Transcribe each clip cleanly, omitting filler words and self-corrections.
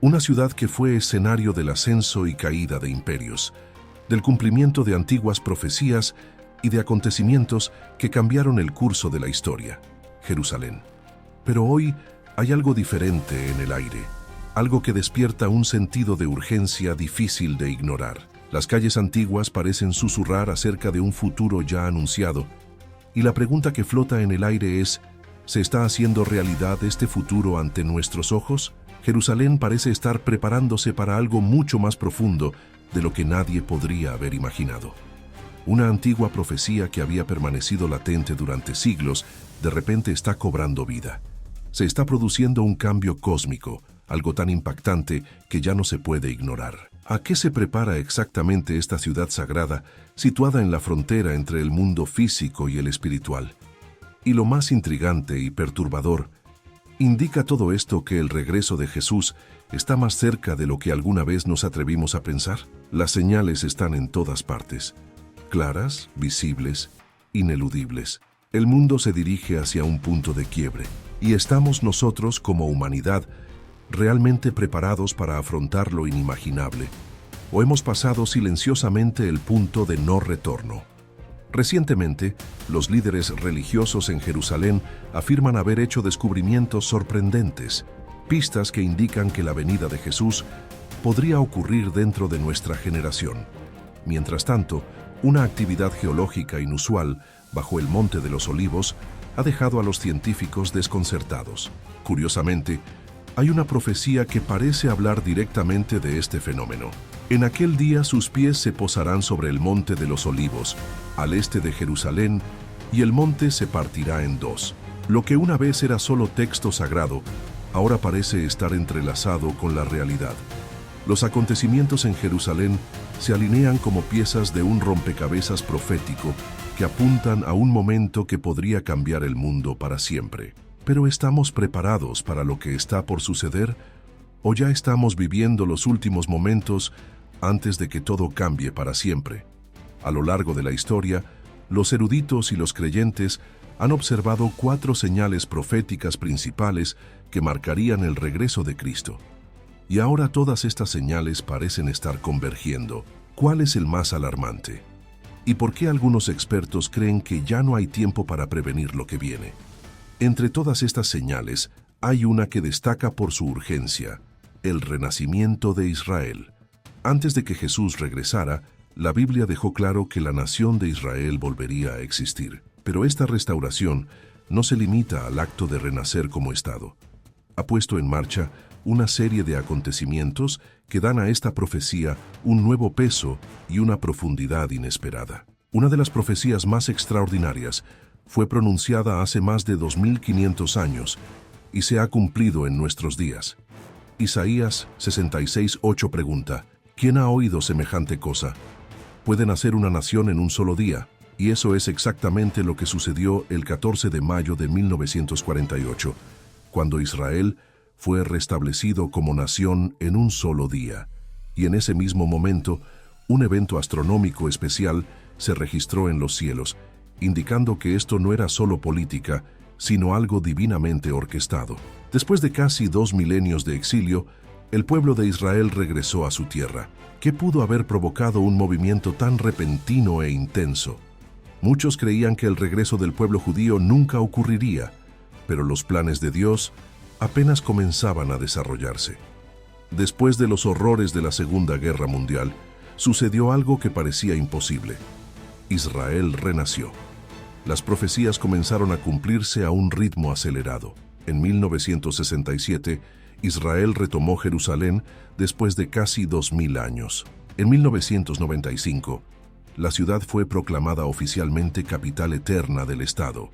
Una ciudad que fue escenario del ascenso y caída de imperios, del cumplimiento de antiguas profecías y de acontecimientos que cambiaron el curso de la historia, Jerusalén. Pero hoy hay algo diferente en el aire, algo que despierta un sentido de urgencia difícil de ignorar. Las calles antiguas parecen susurrar acerca de un futuro ya anunciado, y la pregunta que flota en el aire es: ¿se está haciendo realidad este futuro ante nuestros ojos? Jerusalén parece estar preparándose para algo mucho más profundo de lo que nadie podría haber imaginado. Una antigua profecía que había permanecido latente durante siglos, de repente está cobrando vida. Se está produciendo un cambio cósmico, algo tan impactante que ya no se puede ignorar. ¿A qué se prepara exactamente esta ciudad sagrada, situada en la frontera entre el mundo físico y el espiritual? Y lo más intrigante y perturbador, ¿indica todo esto que el regreso de Jesús está más cerca de lo que alguna vez nos atrevimos a pensar? Las señales están en todas partes, claras, visibles, ineludibles. El mundo se dirige hacia un punto de quiebre, y estamos nosotros como humanidad realmente preparados para afrontar lo inimaginable, o hemos pasado silenciosamente el punto de no retorno. Recientemente, los líderes religiosos en Jerusalén afirman haber hecho descubrimientos sorprendentes, pistas que indican que la venida de Jesús podría ocurrir dentro de nuestra generación. Mientras tanto, una actividad geológica inusual bajo el Monte de los Olivos ha dejado a los científicos desconcertados. Curiosamente, hay una profecía que parece hablar directamente de este fenómeno. En aquel día sus pies se posarán sobre el Monte de los Olivos, al este de Jerusalén, y el monte se partirá en dos. Lo que una vez era solo texto sagrado, ahora parece estar entrelazado con la realidad. Los acontecimientos en Jerusalén se alinean como piezas de un rompecabezas profético que apuntan a un momento que podría cambiar el mundo para siempre. ¿Pero estamos preparados para lo que está por suceder? ¿O ya estamos viviendo los últimos momentos antes de que todo cambie para siempre? A lo largo de la historia, los eruditos y los creyentes han observado 4 señales proféticas principales que marcarían el regreso de Cristo. Y ahora todas estas señales parecen estar convergiendo. ¿Cuál es el más alarmante? ¿Y por qué algunos expertos creen que ya no hay tiempo para prevenir lo que viene? Entre todas estas señales, hay una que destaca por su urgencia: el renacimiento de Israel. Antes de que Jesús regresara, la Biblia dejó claro que la nación de Israel volvería a existir. Pero esta restauración no se limita al acto de renacer como Estado. Ha puesto en marcha una serie de acontecimientos que dan a esta profecía un nuevo peso y una profundidad inesperada. Una de las profecías más extraordinarias fue pronunciada hace más de 2500 años y se ha cumplido en nuestros días. Isaías 66:8 pregunta: ¿quién ha oído semejante cosa? Pueden hacer una nación en un solo día, y eso es exactamente lo que sucedió el 14 de mayo de 1948, cuando Israel fue restablecido como nación en un solo día. Y en ese mismo momento, un evento astronómico especial se registró en los cielos, indicando que esto no era solo política, sino algo divinamente orquestado. Después de casi 2 milenios de exilio, el pueblo de Israel regresó a su tierra. ¿Qué pudo haber provocado un movimiento tan repentino e intenso? Muchos creían que el regreso del pueblo judío nunca ocurriría, pero los planes de Dios apenas comenzaban a desarrollarse. Después de los horrores de la Segunda Guerra Mundial, sucedió algo que parecía imposible. Israel renació. Las profecías comenzaron a cumplirse a un ritmo acelerado. En 1967, Israel retomó Jerusalén después de casi 2000 años. En 1995, la ciudad fue proclamada oficialmente capital eterna del Estado.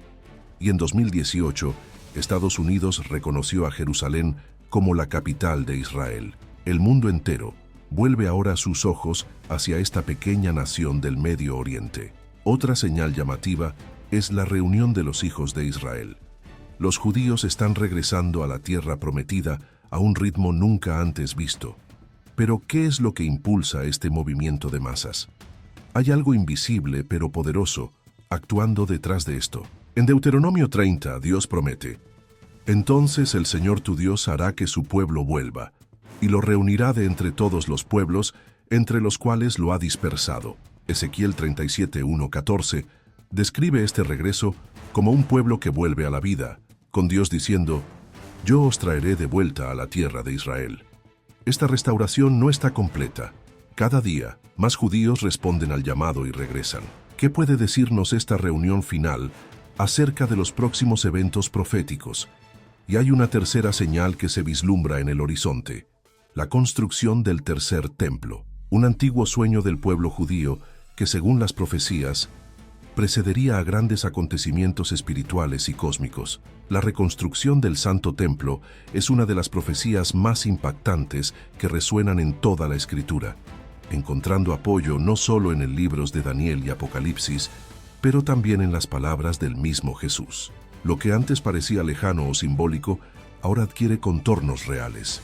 Y en 2018, Estados Unidos reconoció a Jerusalén como la capital de Israel. El mundo entero vuelve ahora sus ojos hacia esta pequeña nación del Medio Oriente. Otra señal llamativa es la reunión de los hijos de Israel. Los judíos están regresando a la tierra prometida a un ritmo nunca antes visto. Pero, ¿qué es lo que impulsa este movimiento de masas? Hay algo invisible pero poderoso actuando detrás de esto. En Deuteronomio 30, Dios promete: entonces el Señor tu Dios hará que su pueblo vuelva, y lo reunirá de entre todos los pueblos, entre los cuales lo ha dispersado. Ezequiel 37:1-14 describe este regreso como un pueblo que vuelve a la vida, con Dios diciendo: «Yo os traeré de vuelta a la tierra de Israel». Esta restauración no está completa. Cada día, más judíos responden al llamado y regresan. ¿Qué puede decirnos esta reunión final acerca de los próximos eventos proféticos? Y hay una tercera señal que se vislumbra en el horizonte: la construcción del tercer templo, un antiguo sueño del pueblo judío que, según las profecías, precedería a grandes acontecimientos espirituales y cósmicos. La reconstrucción del Santo Templo es una de las profecías más impactantes que resuenan en toda la Escritura, encontrando apoyo no solo en el libros de Daniel y Apocalipsis, pero también en las palabras del mismo Jesús. Lo que antes parecía lejano o simbólico, ahora adquiere contornos reales.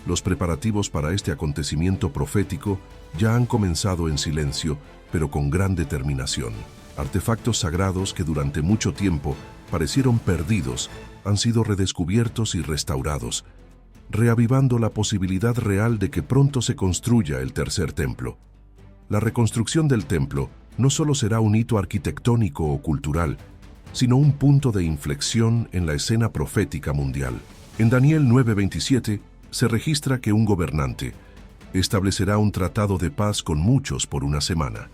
Los preparativos para este acontecimiento profético ya han comenzado en silencio, pero con gran determinación. Artefactos sagrados que durante mucho tiempo parecieron perdidos han sido redescubiertos y restaurados, reavivando la posibilidad real de que pronto se construya el tercer templo. La reconstrucción del templo no solo será un hito arquitectónico o cultural, sino un punto de inflexión en la escena profética mundial. En Daniel 9:27 se registra que un gobernante establecerá un tratado de paz con muchos por una semana,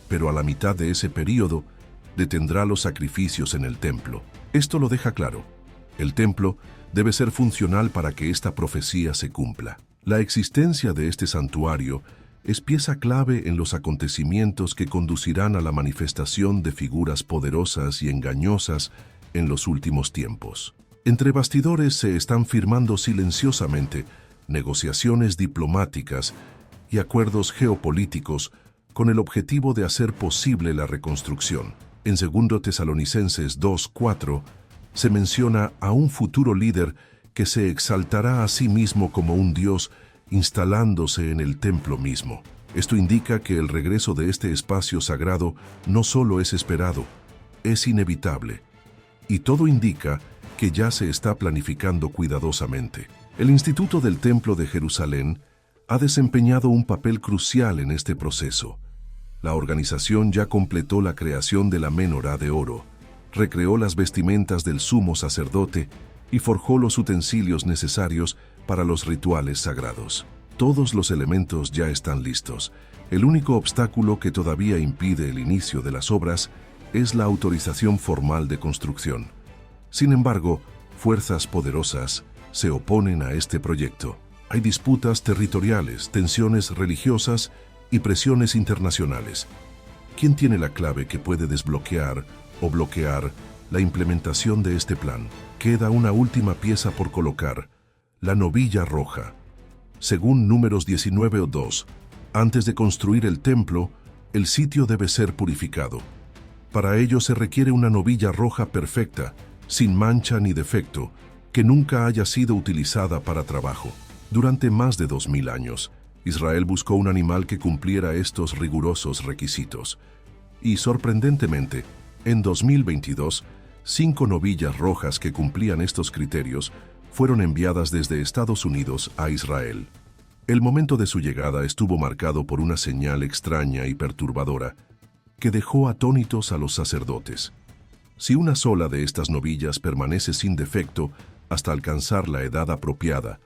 pero a la mitad de ese período detendrá los sacrificios en el templo. Esto lo deja claro: el templo debe ser funcional para que esta profecía se cumpla. La existencia de este santuario es pieza clave en los acontecimientos que conducirán a la manifestación de figuras poderosas y engañosas en los últimos tiempos. Entre bastidores se están firmando silenciosamente negociaciones diplomáticas y acuerdos geopolíticos con el objetivo de hacer posible la reconstrucción. En 2 Tesalonicenses 2:4 se menciona a un futuro líder que se exaltará a sí mismo como un Dios, instalándose en el templo mismo. Esto indica que el regreso de este espacio sagrado no solo es esperado, es inevitable. Y todo indica que ya se está planificando cuidadosamente. El Instituto del Templo de Jerusalén ha desempeñado un papel crucial en este proceso. La organización ya completó la creación de la Menorá de oro, recreó las vestimentas del sumo sacerdote y forjó los utensilios necesarios para los rituales sagrados. Todos los elementos ya están listos. El único obstáculo que todavía impide el inicio de las obras es la autorización formal de construcción. Sin embargo, fuerzas poderosas se oponen a este proyecto. Hay disputas territoriales, tensiones religiosas y presiones internacionales. ¿Quién tiene la clave que puede desbloquear o bloquear la implementación de este plan? Queda una última pieza por colocar: la novilla roja. Según Números 19:2, antes de construir el templo, el sitio debe ser purificado. Para ello se requiere una novilla roja perfecta, sin mancha ni defecto, que nunca haya sido utilizada para trabajo. Durante más de 2000 años, Israel buscó un animal que cumpliera estos rigurosos requisitos. Y sorprendentemente, en 2022, 5 novillas rojas que cumplían estos criterios fueron enviadas desde Estados Unidos a Israel. El momento de su llegada estuvo marcado por una señal extraña y perturbadora que dejó atónitos a los sacerdotes. Si una sola de estas novillas permanece sin defecto hasta alcanzar la edad apropiada,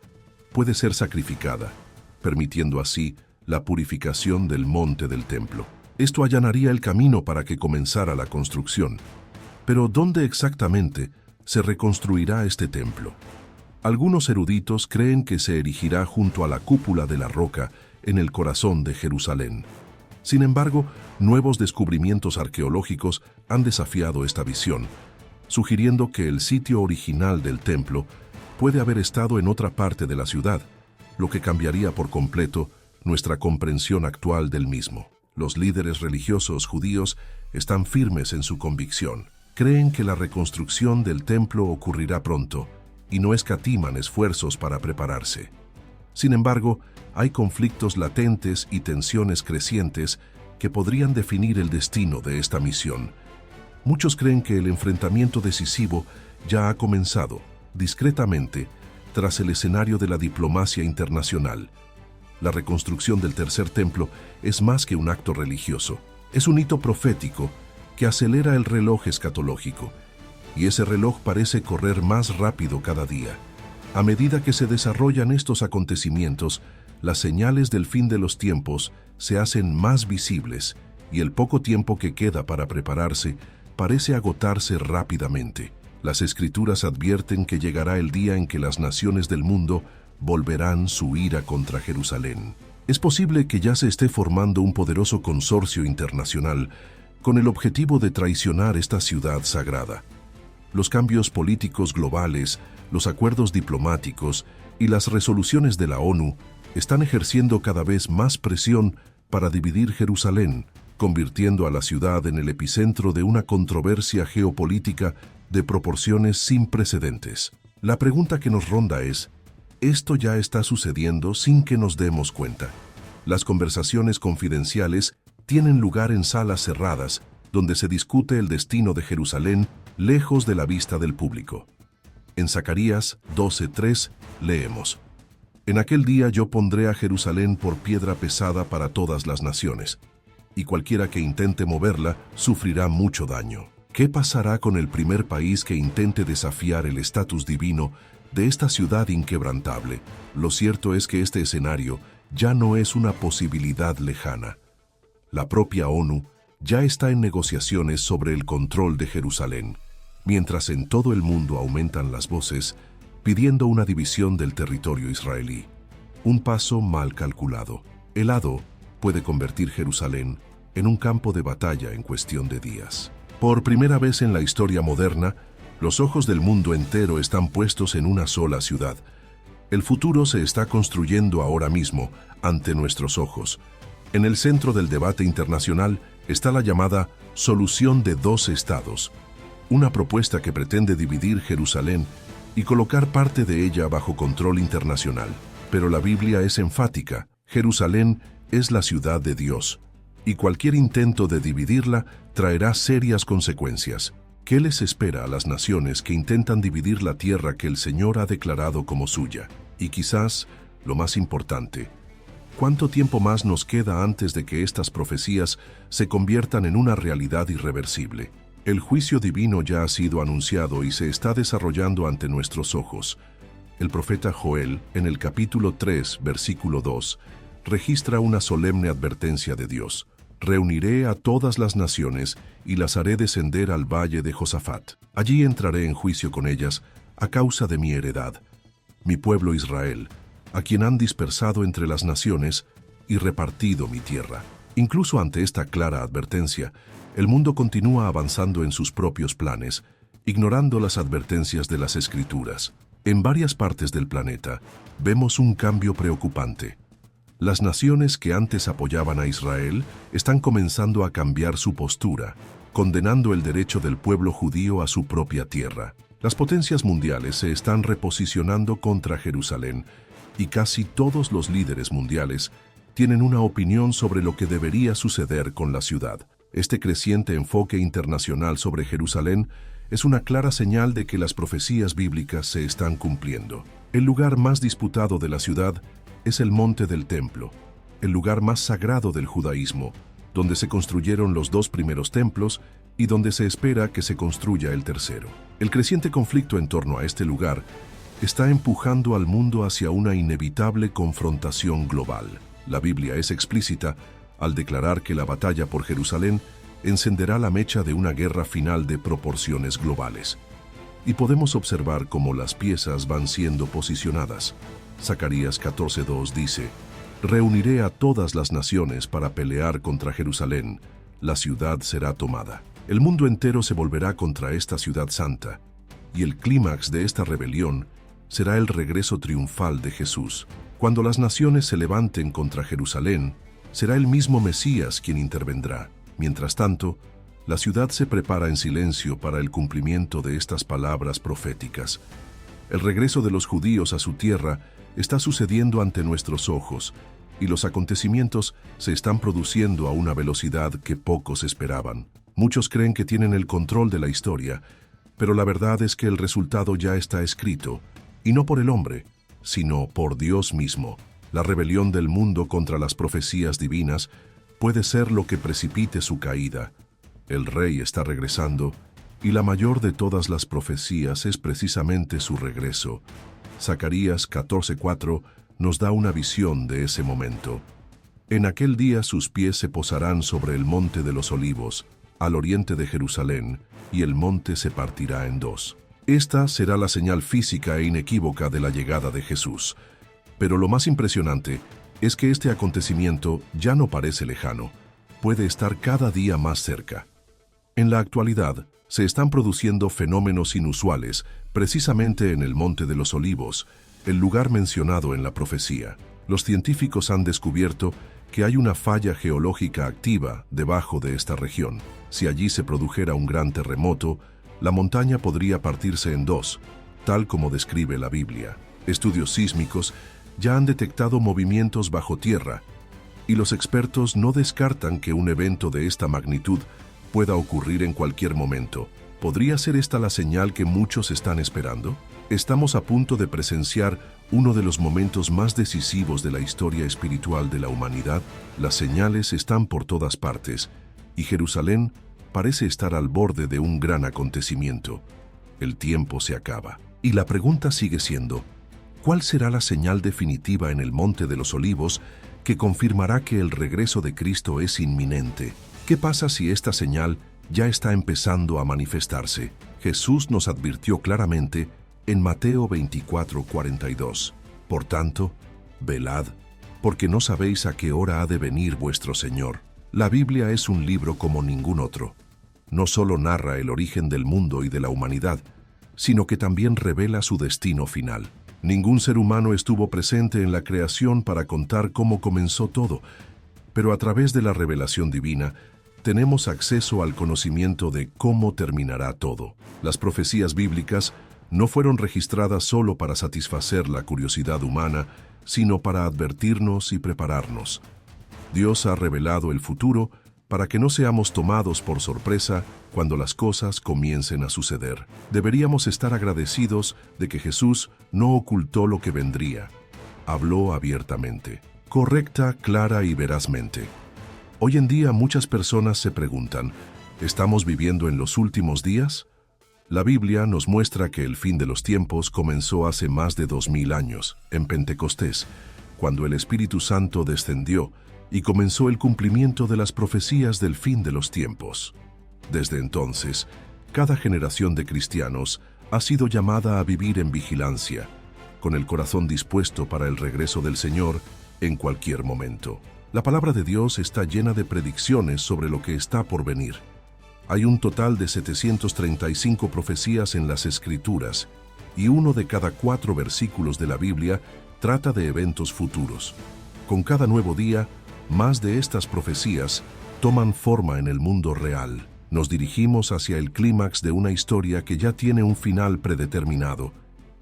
puede ser sacrificada, permitiendo así la purificación del monte del templo. Esto allanaría el camino para que comenzara la construcción. Pero ¿dónde exactamente se reconstruirá este templo? Algunos eruditos creen que se erigirá junto a la cúpula de la roca en el corazón de Jerusalén. Sin embargo, nuevos descubrimientos arqueológicos han desafiado esta visión, sugiriendo que el sitio original del templo puede haber estado en otra parte de la ciudad, lo que cambiaría por completo nuestra comprensión actual del mismo. Los líderes religiosos judíos están firmes en su convicción. Creen que la reconstrucción del templo ocurrirá pronto y no escatiman esfuerzos para prepararse. Sin embargo, hay conflictos latentes y tensiones crecientes que podrían definir el destino de esta misión. Muchos creen que el enfrentamiento decisivo ya ha comenzado. Discretamente, tras el escenario de la diplomacia internacional. La reconstrucción del tercer templo es más que un acto religioso. Es un hito profético que acelera el reloj escatológico, y ese reloj parece correr más rápido cada día. A medida que se desarrollan estos acontecimientos, las señales del fin de los tiempos se hacen más visibles y el poco tiempo que queda para prepararse parece agotarse rápidamente. Las Escrituras advierten que llegará el día en que las naciones del mundo volverán su ira contra Jerusalén. Es posible que ya se esté formando un poderoso consorcio internacional con el objetivo de traicionar esta ciudad sagrada. Los cambios políticos globales, los acuerdos diplomáticos y las resoluciones de la ONU están ejerciendo cada vez más presión para dividir Jerusalén, convirtiendo a la ciudad en el epicentro de una controversia geopolítica de proporciones sin precedentes. La pregunta que nos ronda es: ¿esto ya está sucediendo sin que nos demos cuenta? Las conversaciones confidenciales tienen lugar en salas cerradas, donde se discute el destino de Jerusalén lejos de la vista del público. En Zacarías 12:3 leemos: En aquel día yo pondré a Jerusalén por piedra pesada para todas las naciones, y cualquiera que intente moverla sufrirá mucho daño. ¿Qué pasará con el primer país que intente desafiar el estatus divino de esta ciudad inquebrantable? Lo cierto es que este escenario ya no es una posibilidad lejana. La propia ONU ya está en negociaciones sobre el control de Jerusalén, mientras en todo el mundo aumentan las voces pidiendo una división del territorio israelí. Un paso mal calculado. El hado puede convertir Jerusalén en un campo de batalla en cuestión de días. Por primera vez en la historia moderna, los ojos del mundo entero están puestos en una sola ciudad. El futuro se está construyendo ahora mismo, ante nuestros ojos. En el centro del debate internacional está la llamada solución de dos estados, una propuesta que pretende dividir Jerusalén y colocar parte de ella bajo control internacional. Pero la Biblia es enfática: Jerusalén es la ciudad de Dios, y cualquier intento de dividirla traerá serias consecuencias. ¿Qué les espera a las naciones que intentan dividir la tierra que el Señor ha declarado como suya? Y quizás, lo más importante, ¿cuánto tiempo más nos queda antes de que estas profecías se conviertan en una realidad irreversible? El juicio divino ya ha sido anunciado y se está desarrollando ante nuestros ojos. El profeta Joel, en el capítulo 3, versículo 2, registra una solemne advertencia de Dios: reuniré a todas las naciones y las haré descender al valle de Josafat. Allí entraré en juicio con ellas a causa de mi heredad, mi pueblo Israel, a quien han dispersado entre las naciones y repartido mi tierra. Incluso ante esta clara advertencia, el mundo continúa avanzando en sus propios planes, ignorando las advertencias de las Escrituras. En varias partes del planeta vemos un cambio preocupante. Las naciones que antes apoyaban a Israel están comenzando a cambiar su postura, condenando el derecho del pueblo judío a su propia tierra. Las potencias mundiales se están reposicionando contra Jerusalén, y casi todos los líderes mundiales tienen una opinión sobre lo que debería suceder con la ciudad. Este creciente enfoque internacional sobre Jerusalén es una clara señal de que las profecías bíblicas se están cumpliendo. El lugar más disputado de la ciudad es el Monte del Templo, el lugar más sagrado del judaísmo, donde se construyeron los dos primeros templos y donde se espera que se construya el tercero. El creciente conflicto en torno a este lugar está empujando al mundo hacia una inevitable confrontación global. La Biblia es explícita al declarar que la batalla por Jerusalén encenderá la mecha de una guerra final de proporciones globales. Y podemos observar cómo las piezas van siendo posicionadas. Zacarías 14:2 dice: reuniré a todas las naciones para pelear contra Jerusalén. La ciudad será tomada. El mundo entero se volverá contra esta ciudad santa, y el clímax de esta rebelión será el regreso triunfal de Jesús. Cuando las naciones se levanten contra Jerusalén, será el mismo Mesías quien intervendrá. Mientras tanto, la ciudad se prepara en silencio para el cumplimiento de estas palabras proféticas. El regreso de los judíos a su tierra está sucediendo ante nuestros ojos, y los acontecimientos se están produciendo a una velocidad que pocos esperaban. Muchos creen que tienen el control de la historia, pero la verdad es que el resultado ya está escrito, y no por el hombre, sino por Dios mismo. La rebelión del mundo contra las profecías divinas puede ser lo que precipite su caída. El rey está regresando, y la mayor de todas las profecías es precisamente su regreso. Zacarías 14:4 nos da una visión de ese momento. En aquel día sus pies se posarán sobre el monte de los olivos, al oriente de Jerusalén, y el monte se partirá en dos. Esta será la señal física e inequívoca de la llegada de Jesús. Pero lo más impresionante es que este acontecimiento ya no parece lejano, puede estar cada día más cerca. En la actualidad, se están produciendo fenómenos inusuales, precisamente en el Monte de los Olivos, el lugar mencionado en la profecía. Los científicos han descubierto que hay una falla geológica activa debajo de esta región. Si allí se produjera un gran terremoto, la montaña podría partirse en dos, tal como describe la Biblia. Estudios sísmicos ya han detectado movimientos bajo tierra, y los expertos no descartan que un evento de esta magnitud pueda ocurrir en cualquier momento. ¿Podría ser esta la señal que muchos están esperando? Estamos a punto de presenciar uno de los momentos más decisivos de la historia espiritual de la humanidad. Las señales están por todas partes, y Jerusalén parece estar al borde de un gran acontecimiento. El tiempo se acaba. Y la pregunta sigue siendo, ¿cuál será la señal definitiva en el Monte de los Olivos que confirmará que el regreso de Cristo es inminente? ¿Qué pasa si esta señal ya está empezando a manifestarse? Jesús nos advirtió claramente en Mateo 24:42. Por tanto, velad, porque no sabéis a qué hora ha de venir vuestro Señor. La Biblia es un libro como ningún otro. No solo narra el origen del mundo y de la humanidad, sino que también revela su destino final. Ningún ser humano estuvo presente en la creación para contar cómo comenzó todo, pero a través de la revelación divina, tenemos acceso al conocimiento de cómo terminará todo. Las profecías bíblicas no fueron registradas solo para satisfacer la curiosidad humana, sino para advertirnos y prepararnos. Dios ha revelado el futuro para que no seamos tomados por sorpresa cuando las cosas comiencen a suceder. Deberíamos estar agradecidos de que Jesús no ocultó lo que vendría. Habló abiertamente, correcta, clara y verazmente. Hoy en día muchas personas se preguntan, ¿estamos viviendo en los últimos días? La Biblia nos muestra que el fin de los tiempos comenzó hace más de 2000 años, en Pentecostés, cuando el Espíritu Santo descendió y comenzó el cumplimiento de las profecías del fin de los tiempos. Desde entonces, cada generación de cristianos ha sido llamada a vivir en vigilancia, con el corazón dispuesto para el regreso del Señor en cualquier momento. La palabra de Dios está llena de predicciones sobre lo que está por venir. Hay un total de 735 profecías en las Escrituras, y uno de cada 4 versículos de la Biblia trata de eventos futuros. Con cada nuevo día, más de estas profecías toman forma en el mundo real. Nos dirigimos hacia el clímax de una historia que ya tiene un final predeterminado,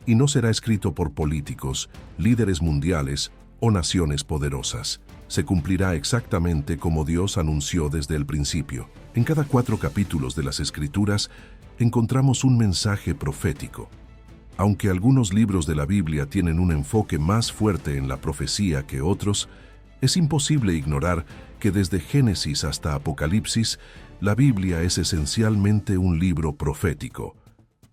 y no será escrito por políticos, líderes mundiales o naciones poderosas. Se cumplirá exactamente como Dios anunció desde el principio. En cada 4 capítulos de las Escrituras encontramos un mensaje profético. Aunque algunos libros de la Biblia tienen un enfoque más fuerte en la profecía que otros, es imposible ignorar que desde Génesis hasta Apocalipsis, la Biblia es esencialmente un libro profético.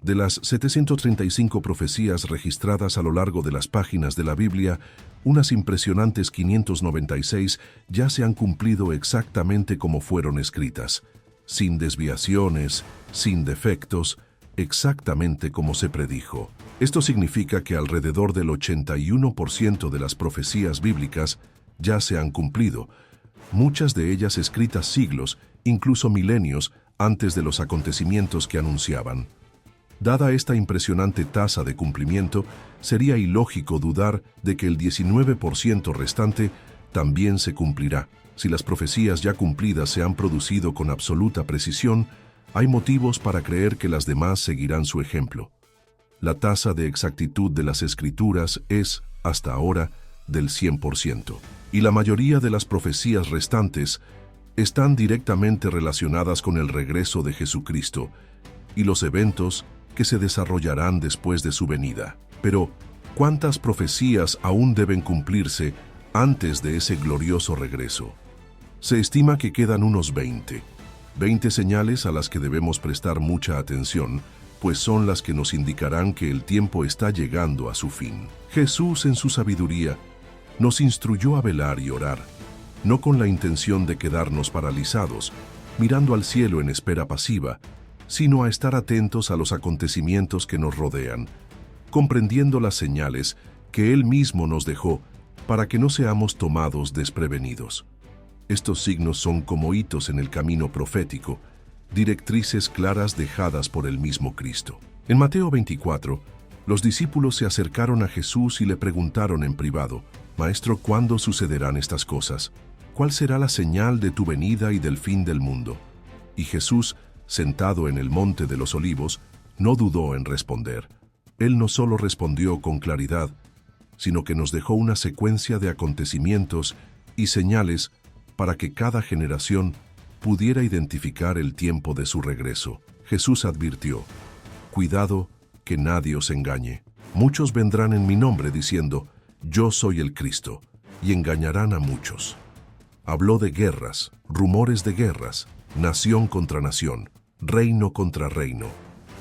De las 735 profecías registradas a lo largo de las páginas de la Biblia, unas impresionantes 596 ya se han cumplido exactamente como fueron escritas, sin desviaciones, sin defectos, exactamente como se predijo. Esto significa que alrededor del 81% de las profecías bíblicas ya se han cumplido, muchas de ellas escritas siglos, incluso milenios, antes de los acontecimientos que anunciaban. Dada esta impresionante tasa de cumplimiento, sería ilógico dudar de que el 19% restante también se cumplirá. Si las profecías ya cumplidas se han producido con absoluta precisión, hay motivos para creer que las demás seguirán su ejemplo. La tasa de exactitud de las Escrituras es, hasta ahora, del 100%, y la mayoría de las profecías restantes están directamente relacionadas con el regreso de Jesucristo y los eventos que se desarrollarán después de su venida. Pero, ¿cuántas profecías aún deben cumplirse antes de ese glorioso regreso? Se estima que quedan unos 20 señales a las que debemos prestar mucha atención, pues son las que nos indicarán que el tiempo está llegando a su fin. Jesús, en su sabiduría, nos instruyó a velar y orar, no con la intención de quedarnos paralizados, mirando al cielo en espera pasiva, sino a estar atentos a los acontecimientos que nos rodean, comprendiendo las señales que Él mismo nos dejó para que no seamos tomados desprevenidos. Estos signos son como hitos en el camino profético, directrices claras dejadas por el mismo Cristo. En Mateo 24, los discípulos se acercaron a Jesús y le preguntaron en privado: «Maestro, ¿cuándo sucederán estas cosas? ¿Cuál será la señal de tu venida y del fin del mundo?» Y Jesús, sentado en el monte de los Olivos, no dudó en responder. Él no solo respondió con claridad, sino que nos dejó una secuencia de acontecimientos y señales para que cada generación pudiera identificar el tiempo de su regreso. Jesús advirtió: «Cuidado que nadie os engañe. Muchos vendrán en mi nombre diciendo: Yo soy el Cristo, y engañarán a muchos». Habló de guerras, rumores de guerras, nación contra nación, reino contra reino.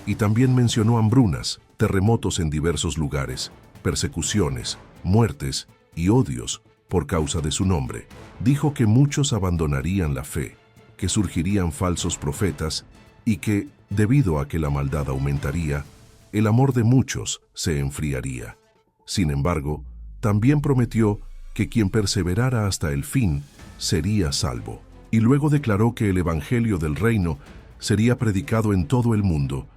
Y también mencionó hambrunas, terremotos en diversos lugares, persecuciones, muertes y odios por causa de su nombre. Dijo que muchos abandonarían la fe, que surgirían falsos profetas y que, debido a que la maldad aumentaría, el amor de muchos se enfriaría. Sin embargo, también prometió que quien perseverara hasta el fin sería salvo. Y luego declaró que el Evangelio del Reino sería predicado en todo el mundo,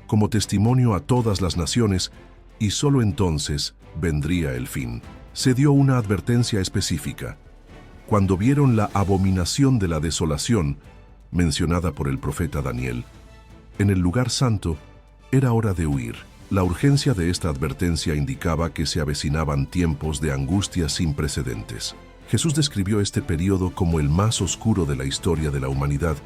como testimonio a todas las naciones, y solo entonces vendría el fin. Se dio una advertencia específica. Cuando vieron la abominación de la desolación, mencionada por el profeta Daniel, en el lugar santo, era hora de huir. La urgencia de esta advertencia indicaba que se avecinaban tiempos de angustia sin precedentes. Jesús describió este periodo como el más oscuro de la historia de la humanidad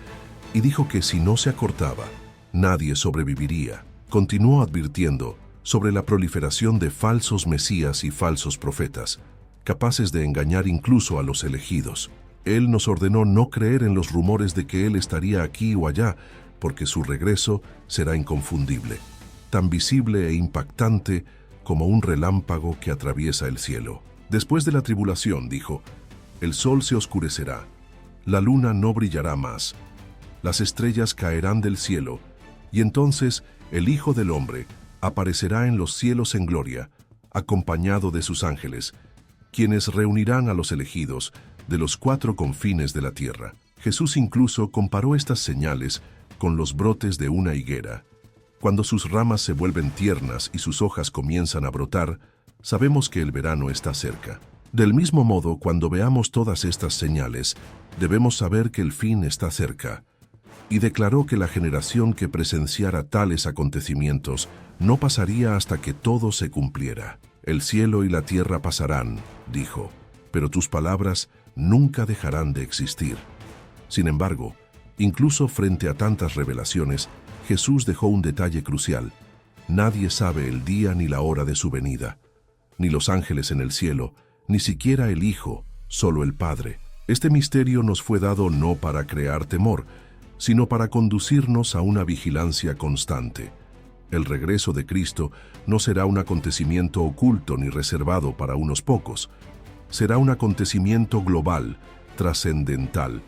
y dijo que si no se acortaba, nadie sobreviviría. Continuó advirtiendo sobre la proliferación de falsos mesías y falsos profetas, capaces de engañar incluso a los elegidos. Él nos ordenó no creer en los rumores de que Él estaría aquí o allá, porque su regreso será inconfundible, tan visible e impactante como un relámpago que atraviesa el cielo. Después de la tribulación, dijo, el sol se oscurecerá, la luna no brillará más, las estrellas caerán del cielo, y entonces el Hijo del Hombre aparecerá en los cielos en gloria, acompañado de sus ángeles, quienes reunirán a los elegidos de los 4 confines de la tierra. Jesús incluso comparó estas señales con los brotes de una higuera. Cuando sus ramas se vuelven tiernas y sus hojas comienzan a brotar, sabemos que el verano está cerca. Del mismo modo, cuando veamos todas estas señales, debemos saber que el fin está cerca. Y declaró que la generación que presenciara tales acontecimientos no pasaría hasta que todo se cumpliera. El cielo y la tierra pasarán, dijo, pero tus palabras nunca dejarán de existir. Sin embargo, incluso frente a tantas revelaciones, Jesús dejó un detalle crucial. Nadie sabe el día ni la hora de su venida, ni los ángeles en el cielo, ni siquiera el Hijo, solo el Padre. Este misterio nos fue dado no para crear temor, sino para conducirnos a una vigilancia constante. El regreso de Cristo no será un acontecimiento oculto ni reservado para unos pocos. Será un acontecimiento global, trascendental,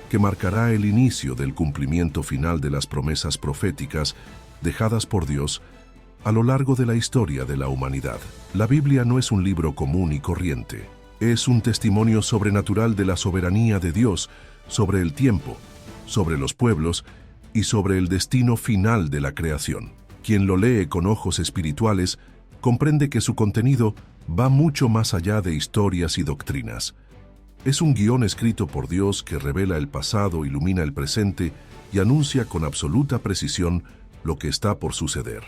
que marcará el inicio del cumplimiento final de las promesas proféticas dejadas por Dios a lo largo de la historia de la humanidad. La Biblia no es un libro común y corriente. Es un testimonio sobrenatural de la soberanía de Dios sobre el tiempo, sobre los pueblos y sobre el destino final de la creación. Quien lo lee con ojos espirituales comprende que su contenido va mucho más allá de historias y doctrinas. Es un guión escrito por Dios que revela el pasado, ilumina el presente y anuncia con absoluta precisión lo que está por suceder.